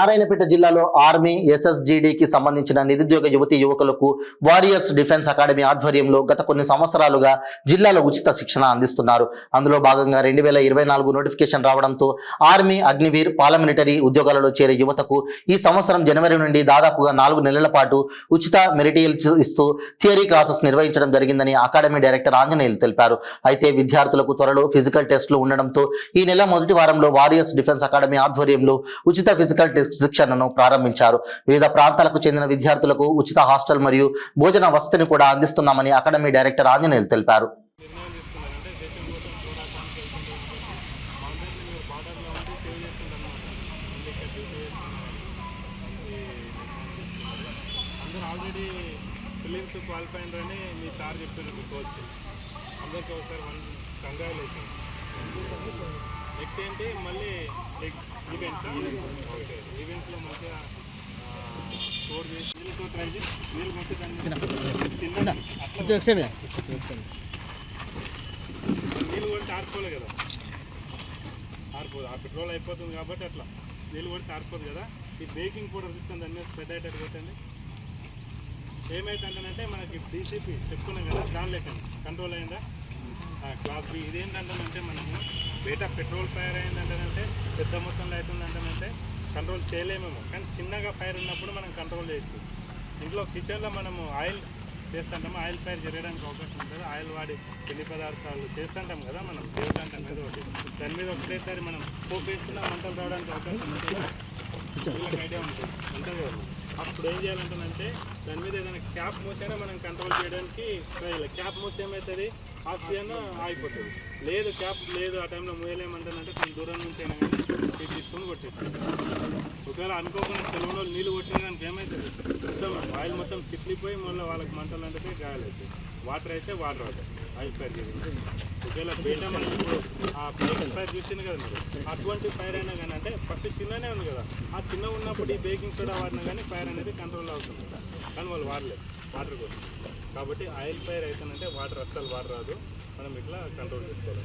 నారాయణపేట జిల్లాలో ఆర్మీ ఎస్ఎస్జీడీకి సంబంధించిన నిరుద్యోగ యువతీ యువకులకు వారియర్స్ డిఫెన్స్ అకాడమీ ఆధ్వర్యంలో గత కొన్ని సంవత్సరాలుగా జిల్లాలో ఉచిత శిక్షణ అందిస్తున్నారు. అందులో భాగంగా 2024 నోటిఫికేషన్ రావడంతో ఆర్మీ, అగ్నివీర్, పారామిలిటరీ ఉద్యోగాలలో చేరే యువతకు ఈ సంవత్సరం జనవరి నుండి దాదాపుగా 4 నెలల పాటు ఉచిత మెటీరియల్స్ ఇస్తూ థియరీ క్లాసెస్ నిర్వహించడం జరిగిందని అకాడమీ డైరెక్టర్ ఆంజనేయులు తెలిపారు. అయితే విద్యార్థులకు త్వరలో ఫిజికల్ టెస్టులు ఉండడంతో ఈ నెల మొదటి వారంలో వారియర్స్ డిఫెన్స్ అకాడమీ ఆధ్వర్యంలో ఉచిత ఫిజికల్ టెస్ట్ శిక్షణను ప్రారంభించారు. వివిధ ప్రాంతాలకు చెందిన విద్యార్థులకు ఉచిత హాస్టల్ మరియు భోజన వసతిని కూడా అందిస్తున్నామని అకాడమీ డైరెక్టర్ ఆంజనేయులు తెలిపారు. నెక్స్ట్ ఏంటి మళ్ళీ ఈవెంట్స్లో మంచిగా స్కోర్ చేసి వీళ్ళతో ట్రై చేసి వీళ్ళు మంచిగా నీళ్ళు కొడితే ఆరిపోలే కదా, ఆరిపోదు. ఆ పెట్రోల్ అయిపోతుంది కాబట్టి అట్లా నీళ్ళు కొడితే ఆరిపోదు కదా. ఈ బేకింగ్ పౌడర్ తీసుకొని దాని మీద స్ప్రెడ్ అయ్యేటట్టు పెట్టండి. ఏమైతుందంటే మనకి డీసీపీ చెప్పుకున్నాం కదా, దాని లెక్క కంట్రోల్ అయిందా క్లాస్ బి. ఇదేంటంటే మనము బయట పెట్రోల్ ఫైర్ అయిందంటే పెద్ద మొత్తంలో అవుతుందంటే కంట్రోల్ చేయలేమేమో, కానీ చిన్నగా ఫైర్ ఉన్నప్పుడు మనం కంట్రోల్ చేయొచ్చు. ఇంట్లో కిచెన్లో మనము ఆయిల్ చేస్తుంటాము, ఆయిల్ ఫైర్ జరగడానికి అవకాశం ఉంటుంది. ఆయిల్ వాడి పిండి పదార్థాలు చేస్తుంటాం కదా మనం, చేస్తుంటాం మీద ఒకటి దాని మీద ఒకటేసారి మనం పోపు వేసుకున్న మంటలు రావడానికి అవకాశం ఉంటుంది. ఐడియా ఉంటుంది ఉంటుంది కదా. అప్పుడు ఏం చేయాలంటే దాని మీద ఏదైనా క్యాప్ మూసైనా మనం కంట్రోల్ చేయడానికి ట్రై చేయాలి. క్యాప్ మూసి ఏమవుతుంది, ఆక్సిజన్ ఆగిపోతుంది. లేదు క్యాప్ లేదు ఆ టైంలో మూయలేమంటానంటే కొంచెం దూరం నుంచి అయినా కానీ తీసుకొని కొట్టేస్తాం. ఒకవేళ అనుకోకుండా సెలవులో నీళ్ళు కొట్టిన దానికి ఏమవుతుంది, మొత్తం ఆయిల్ మొత్తం చిట్లిపోయి మళ్ళీ వాళ్ళకి మంటలు అంటే గాయాలవుతాయి. వాటర్ అయితే వాటర్ అవుతాయి ఆయిల్ ఫైర్ చేసి. ఒకవేళ బయట మనం ఇప్పుడు ఆ బేకింగ్ ఫైర్ చూసింది కదా మీరు, అటువంటి ఫైర్ అయినా కానీ అంటే ఫస్ట్ చిన్ననే ఉంది కదా, ఆ చిన్న ఉన్నప్పుడు ఈ బేకింగ్ సోడా వాడినా కానీ ఫైర్ అనేది కంట్రోల్ అవుతుంది. కానీ వాళ్ళు వాడలేదు వాటర్ కోసం. కాబట్టి ఆయిల్ ఫైర్ అవుతుందంటే వాటర్ అస్సలు వాటర్ రాదు, మనం ఇట్లా కంట్రోల్ చేసుకోవాలి.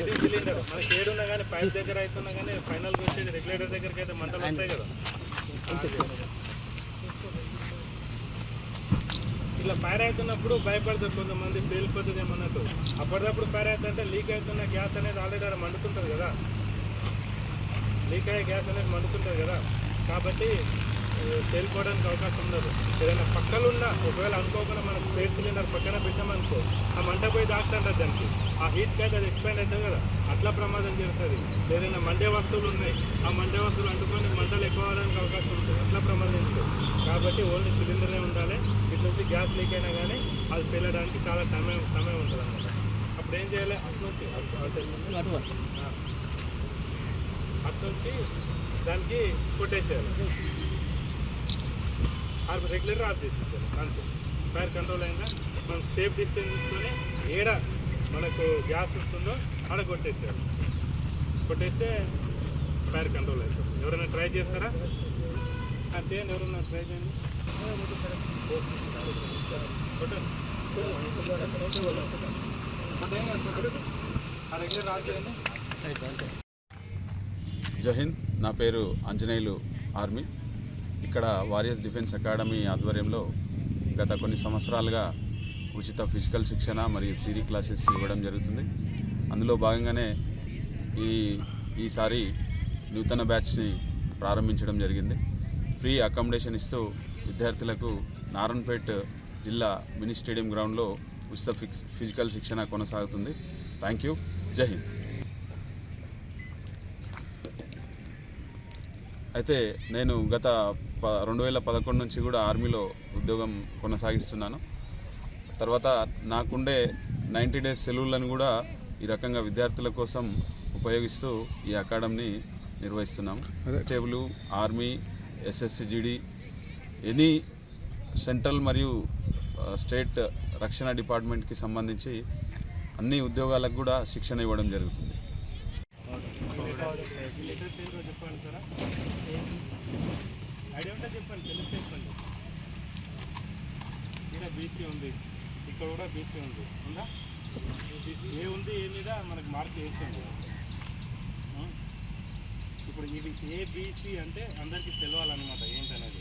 ఇది సిలిండర్ మనకి ఏడున్నా కానీ పైప్ దగ్గర అవుతున్నా కానీ ఫైనల్గా వచ్చేది రెగ్యులేటర్ దగ్గరికి అయితే మంటలు వస్తాయి కదా. ఇట్లా ఫైర్ అవుతున్నప్పుడు భయపడతారు కొంతమంది, పేలిపోతుంది ఏమన్నట్టు. అప్పటికప్పుడు ఫైర్ అవుతుందంటే లీక్ అవుతున్న గ్యాస్ అనేది ఆల్రెడీ మండుతుంటుంది కదా, లీక్ అయ్యే గ్యాస్ అనేది మండుతుంటుంది కదా. కాబట్టి తేలిపోవడానికి అవకాశం ఉండదు. ఏదైనా పక్కన ఉన్న ఒకవేళ అనుకోకుండా మనం స్పేస్ సిలిండర్ పక్కన పెట్టామనుకో, ఆ మంట పోయి దాక్తుంటుంది దానికి, ఆ హీట్కి అయితే అది ఎక్స్పాండ్ అవుతుంది కదా, అట్లా ప్రమాదం జరుగుతుంది. ఏదైనా మండే వస్తువులు ఉన్నాయి, ఆ మండే వస్తువులు అంటుకొని మంటలు ఎక్కువ అవడానికి అవకాశం ఉంటుంది, అట్లా ప్రమాదం ఉంటుంది. కాబట్టి ఓన్లీ సిలిండరే ఉండాలి. ఇటు నుంచి గ్యాస్ లీక్ అయినా కానీ అది పేలడానికి చాలా సమయం ఉంటుంది అన్నమాట. అప్పుడు ఏం చేయాలి, అట్నుంచి దానికి కొట్టేసేయాలి, రెగ్యులర్గా ఆఫ్ చేసేసారు. అంతే, ఫైర్ కంట్రోల్ అయిందా. మనం సేఫ్ డిస్టెన్స్ తీసుకొని ఏడ మనకు గ్యాస్ వస్తుందో ఆడ కొట్టేసారు. కొట్టేస్తే ఫైర్ కంట్రోల్ అవుతుంది. ఎవరైనా ట్రై చేస్తారా? చేయండి, ఎవరైనా ట్రై చేయండి. రెగ్యులర్ ఆఫ్ చేయండి. జై హింద్. నా పేరు ఆంజనేయులు ఆర్మీ. ఇక్కడ వారియర్స్ డిఫెన్స్ అకాడమీ ఆధ్వర్యంలో గత కొన్ని సంవత్సరాలుగా ఉచిత ఫిజికల్ శిక్షణ మరియు థియరీ క్లాసెస్ ఇవ్వడం జరుగుతుంది. అందులో భాగంగానే ఈసారి నూతన బ్యాచ్ని ప్రారంభించడం జరిగింది. ఫ్రీ అకామిడేషన్ ఇస్తూ విద్యార్థులకు నారాయణపేట జిల్లా మినీ స్టేడియం గ్రౌండ్లో ఉచిత ఫిజికల్ శిక్షణ కొనసాగుతుంది. Thank you. జై హింద్. అయితే నేను గత 2011 నుంచి కూడా ఆర్మీలో ఉద్యోగం కొనసాగిస్తున్నాను. తర్వాత నాకుండే 90 డేస్ సెలవులను కూడా ఈ రకంగా విద్యార్థుల కోసం ఉపయోగిస్తూ ఈ అకాడమీని నిర్వహిస్తున్నాము. Constable, army, SSGD, any central మరియు స్టేట్ రక్షణ డిపార్ట్మెంట్కి సంబంధించి అన్ని ఉద్యోగాలకు కూడా శిక్షణ ఇవ్వడం జరుగుతుంది. ఐడియా ఉంటే చెప్పండి, తెలిసి చెప్పండి. ఇక్కడ బీసీ ఉంది, ఇక్కడ కూడా బీసీ ఉంది, ఉందా? ఏ ఉంది, ఏ మీద మనకు మార్క్ వేసింది. ఏబిసి అంటే అందరికీ తెలియాలన్నమాట ఏంటనేది.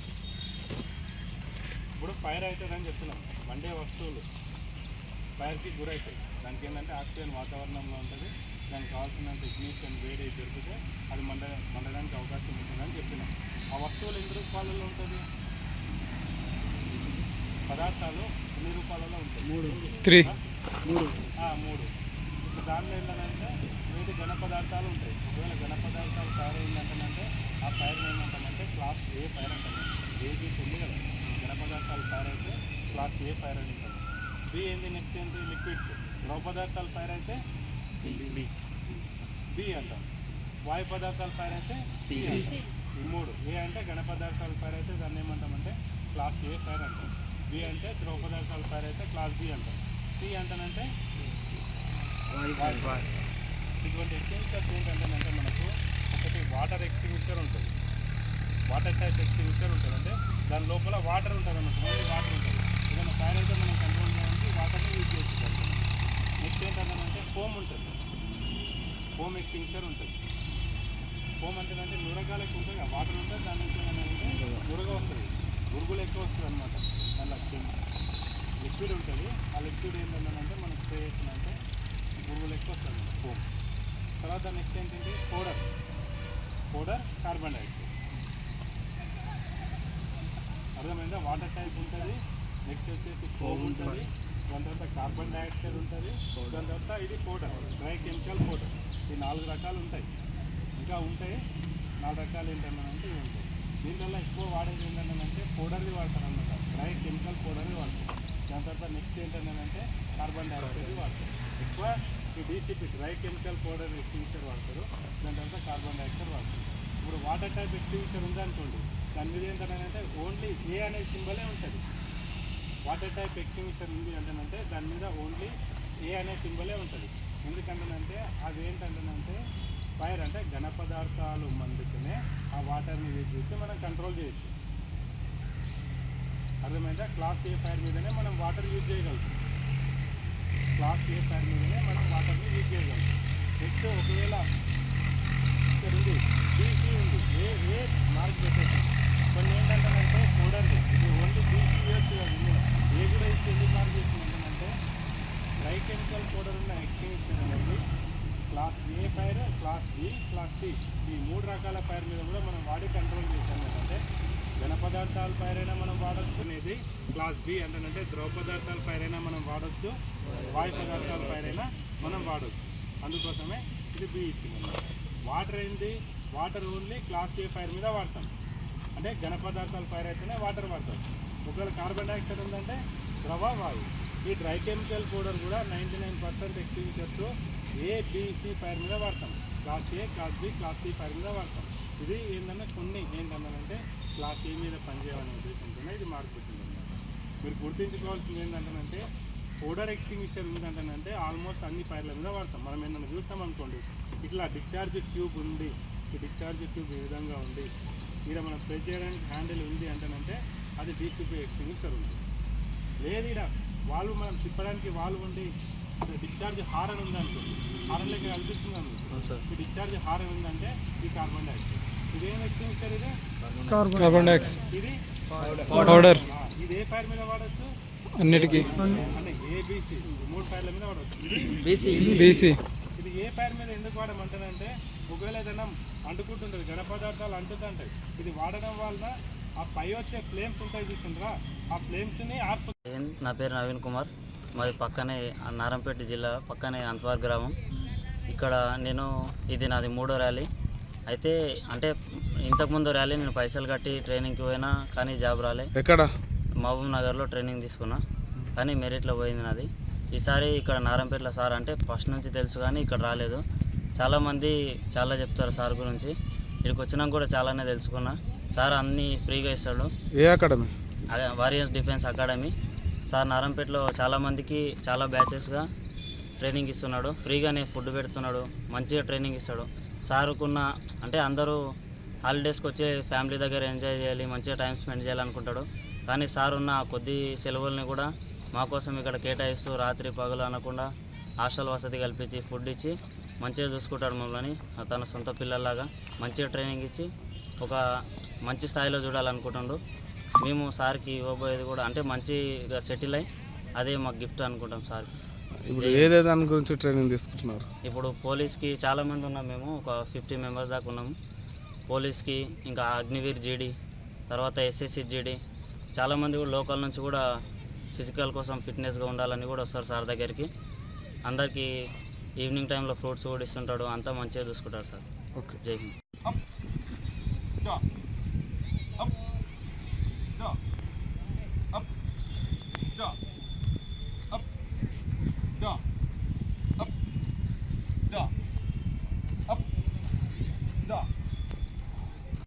ఇప్పుడు ఫైర్ అవుతుందని చెప్తున్నాం, మండే వస్తువులు ఫైర్కి గురవుతాయి. దానికి ఏంటంటే ఆక్సిజన్ వాతావరణంలో ఉంటుంది, దానికి కావాల్సినంత ఇగ్నిషన్ వేడి దొరికితే అది మండడానికి అవకాశం ఉంటుందని చెప్పినాం. ఆ వస్తువులు ఎన్ని రూపాయలలో ఉంటుంది, పదార్థాలు ఎన్ని రూపాయలలో ఉంటాయి? 3. దానిలో ఏంటంటే వేడి ఘన పదార్థాలు ఉంటాయి. ఒకవేళ ఘన పదార్థాలు ఫైర్ అయిందంటే ఆ ఫైర్ ఏమంటామంటే క్లాస్ ఏ ఫైర్ అంటాం. ఏబీసీ ఉంది కదా, ఘన పదార్థాలు ఫైర్ అయితే క్లాస్ ఏ ఫైర్ అని ఉంటుంది. బి ఏంది, నెక్స్ట్ ఏంటి, లిక్విడ్స్. ద్రవ పదార్థాలు ఫైర్ అయితే బి అంటాం. వాయు పదార్థాలు ఫైర్ అయితే సి అంటాం. ఈ 3. ఏ అంటే ఘన పదార్థాలు ఫైర్ అయితే దాన్ని ఏమంటామంటే క్లాస్ ఏ ఫైర్ అంటాం. బి అంటే ద్రవ పదార్థాలు ఫైర్ అయితే క్లాస్ బి అంటాం. సి అంటానంటే ఇటువంటి ఎక్స్టింగ్విషర్స్ ఏంటంటే మనకు ఒకటి వాటర్ ఎక్స్టింగ్విషర్ ఉంటుంది, వాటర్ టైప్ ఎక్స్టింగ్విషర్ ఉంటుంది. అంటే దాని లోపల వాటర్ ఉంటుంది అన్నమాట, ఓన్లీ వాటర్ ఉంటుంది. ఏదైనా ఫైర్ అయితే మనం కంట్రోల్ చేయడానికి వాటర్ని యూజ్ చేసుకోవాలి. నెక్స్ట్ ఏంటంటే ఫోమ్ ఉంటుంది, ఫోమ్ ఎక్స్టింగ్విషర్ ఉంటుంది. ఫోమ్ అంటే నురగాలకు ఉంటుంది, వాటర్ ఉంటుంది, దాని నుంచి ఏంటంటే నురగ వస్తుంది, గురుగులు ఎక్కువ వస్తుంది అనమాట. దానిలో లిక్విడ్ ఉంటుంది, ఆ లిక్విడ్ ఏంటంటే మనం స్ప్రే చేస్తుందంటే గురుగులు ఎక్కువ వస్తుంది అన్నమాట ఫోమ్. తర్వాత నెక్స్ట్ ఏంటంటే పౌడర్ కార్బన్ డైఆక్సైడ్. అర్థమైందా? వాటర్ టైప్ ఉంటుంది, నెక్స్ట్ వచ్చేసి ఫోమ్ ఉంటుంది, దాని తర్వాత కార్బన్ డైఆక్సైడ్ ఉంటుంది, దాని తర్వాత ఇది పౌడర్, డ్రై కెమికల్ పౌడర్. ఈ 4 రకాలు ఉంటాయి, ఇంకా ఉంటాయి 4 రకాలు ఏంటంటే ఇవి ఉంటాయి. దీనివల్ల ఎక్కువ వాడేది ఏంటంటే పౌడర్ది వాడతారు అన్నమాట, డ్రై కెమికల్ పౌడర్ది వాడతారు. దాని తర్వాత నెక్స్ట్ ఏంటంటే కార్బన్ డైఆక్సైడ్ వాడతారు. ఎక్కువ ఈ DCP dry chemical powder extinguisher వాడతారు, దాని తర్వాత కార్బన్ డైఆక్సైడ్ వాడతారు. ఇప్పుడు వాటర్ టైప్ ఎక్స్టింగ్విషర్ ఉందనుకోండి, దాని మీద ఏంటంటే ఓన్లీ ఏ అనే సింబలే ఉంటుంది. వాటర్ టైప్ ఎక్స్టింగ్విషర్ ఉంది అంటే దాని మీద ఓన్లీ ఏ అనే సింబలే ఉంటుంది. ఎందుకంటే అది ఏంటంటే ఫైర్ అంటే ఘన పదార్థాలు మండుతూనే ఆ వాటర్ని యూజ్ చేసి మనం కంట్రోల్ చేయొచ్చు. అర్థమైందా? క్లాస్ ఏ ఫైర్ మీదనే మనం వాటర్ యూజ్ చేయగలుగుతాం, క్లాస్ ఏ ఫైర్ మీదనే మనం వాటర్ని యూజ్ చేయగలుగుతాం. నెక్స్ట్ ఒకవేళ ఇక్కడ ఉంది బీసీ ఉంది, ఏ మార్క్ పెట్టేసాం. కొన్ని ఏంటంటే పౌడర్ది ఇది ఓన్లీ బీసీ వేయచ్చు కదా, ఏ కూడా ఇచ్చి ఎందుకు మార్క్ చేసిందంటే డ్రై కెమికల్ పౌడర్ ఉన్న ఎక్స్టింగ్విషర్ అనేది class A fire, class B, class C, ఈ 3 రకాల ఫైర్ మీద కూడా మనం వాడి కంట్రోల్ చేస్తాం. అంటే ఘన పదార్థాల ఫైర్ అయినా మనం వాడచ్చు అనేది క్లాస్ బి అంటే ద్రవ పదార్థాల ఫైర్ అయినా మనం వాడచ్చు, వాయు పదార్థాల ఫైర్ అయినా మనం వాడచ్చు. అందుకోసమే ఇది బి ఇచ్చింది. వాటర్ ఏంటి, water only class A fire మీద వాడతాం, అంటే ఘన పదార్థాల ఫైర్ అయితేనే వాటర్ వాడతాం. ఒకవేళ కార్బన్ డైఆక్సైడ్ ఉందంటే ద్రవ వాయు. ఈ డ్రై కెమికల్ పౌడర్ కూడా 99% ఎక్స్టింగ్విషర్స్ ఏబిసి ఫైర్ మీద వాడతాం, class A, class B, class C fire మీద వాడతాం. ఇది ఏంటంటే కొన్ని ఏంటంటే క్లాస్ ఏ మీద పనిచేయాలనే ఉద్దేశంతోనే ఇది మార్పుతుంది అన్నమాట. మీరు గుర్తుంచుకోవాల్సింది ఏంటంటే పౌడర్ ఎక్స్టింగ్విషర్ ఉందంటే ఆల్మోస్ట్ అన్ని ఫైర్ల మీద వాడతాం. మనం ఏంటంటే చూస్తాం అనుకోండి, ఇట్లా డిశ్చార్జ్ ట్యూబ్ ఉంది, ఈ డిశ్చార్జ్ ట్యూబ్ ఈ విధంగా ఉంది, ఇక్కడ మనం ప్రెస్ చేయడానికి హ్యాండిల్ ఉంది అంటే అది డీసీపీ ఎక్స్టింగ్విషర్ ఉంది. లేదు ఇక్కడ వాల్వ్ మనం తిప్పడానికి వాల్వ్ ఉండి డిశ్చార్జ్ హారన్ ఉందనుకోండి, హారన్ లెక్క కనిపిస్తుంది అనుకో, ఈ డిశ్చార్జ్ హారన్ ఉందంటే ఈ కార్బన్ డైఆక్సైడ్. ఇదేం ఎక్స్టింగ్విషర్, ఇది కార్బన్ డైఆక్సైడ్, ఇది పౌడర్. ఇది ఏ ఫైర్ మీద వాడచ్చు, అన్నిటికీ అంటే ఏబిసి 3 ఫైర్ల మీద వాడవచ్చు. బీసీ ఇది ఏ ఫైర్ మీద ఎందుకు వాడమంటారంటే ఒకవేళ ఏదైనా అంటుకుంటుంటుంది, ఘన పదార్థాలు అంటుతుంటాయి, ఇది వాడడం వల్ల ఆ పై వచ్చే ఫ్లేమ్స్ ఉంటాయి చూసిండ్రా, ఆ ఫ్లేమ్స్ని ఆర్పు. నా పేరు నవీన్ కుమార్, మాది పక్కనే నారంపేట జిల్లా పక్కనే అంతవార్ గ్రామం. ఇక్కడ ఇది నాది 3వ ర్యాలీ. అయితే అంటే ఇంతకుముందు ర్యాలీ నేను పైసలు కట్టి ట్రైనింగ్కి పోయినా కానీ జాబ్ రాలే. ఎక్కడ? మహబూబ్ నగర్లో ట్రైనింగ్ తీసుకున్నా కానీ మెరిట్లో పోయింది నాది. ఈసారి ఇక్కడ నారంపేటలో సార్ అంటే ఫస్ట్ నుంచి తెలుసు కానీ ఇక్కడ రాలేదు. చాలామంది చాలా చెప్తారు సార్ గురించి, ఇక్కడికి వచ్చినాక కూడా చాలానే తెలుసుకున్నా. సార్ అన్నీ ఫ్రీగా ఇస్తాడు. ఏ academy? Warriors defence academy. Sir నారంపేటలో చాలామందికి చాలా బ్యాచెస్గా ట్రైనింగ్ ఇస్తున్నాడు, ఫ్రీగానే ఫుడ్ పెడుతున్నాడు, మంచిగా ట్రైనింగ్ ఇస్తాడు. సార్కున్న అంటే అందరూ హాలిడేస్కి వచ్చే ఫ్యామిలీ దగ్గర ఎంజాయ్ చేయాలి, మంచిగా టైం స్పెండ్ చేయాలనుకుంటాడు. కానీ సార్ ఉన్న కొద్ది సెలవుల్ని కూడా మా కోసం ఇక్కడ కేటాయిస్తూ రాత్రి పగలు అనకుండా హాస్టల్ వసతి కల్పించి ఫుడ్ ఇచ్చి మంచిగా చూసుకుంటాడు మమ్మల్ని తన సొంత పిల్లల్లాగా మంచిగా ట్రైనింగ్ ఇచ్చి ఒక మంచి స్థాయిలో చూడాలనుకుంటుండు. మేము సార్కి ఇవ్వబోయేది కూడా అంటే మంచిగా సెటిల్ అయ్యి అదే మాకు గిఫ్ట్ అనుకుంటాం సార్కి. ఇప్పుడు ఏదే దాని గురించి ట్రైనింగ్ తీసుకుంటున్నారు? ఇప్పుడు పోలీస్కి చాలామంది ఉన్నాం, మేము ఒక 50 మెంబర్స్ దాకా ఉన్నాము. పోలీస్కి ఇంకా అగ్నివీర్ జీడీ, తర్వాత ఎస్ఎస్సి జీడీ, చాలామంది కూడా లోకల్ నుంచి కూడా ఫిజికల్ కోసం ఫిట్నెస్గా ఉండాలని కూడా వస్తారు సార్ దగ్గరికి. అందరికీ ఈవినింగ్ టైంలో ఫ్రూట్స్ కూడా ఇస్తుంటాడు, అంతా మంచిగా చూసుకుంటాడు సార్. ఓకే. జై హింద్.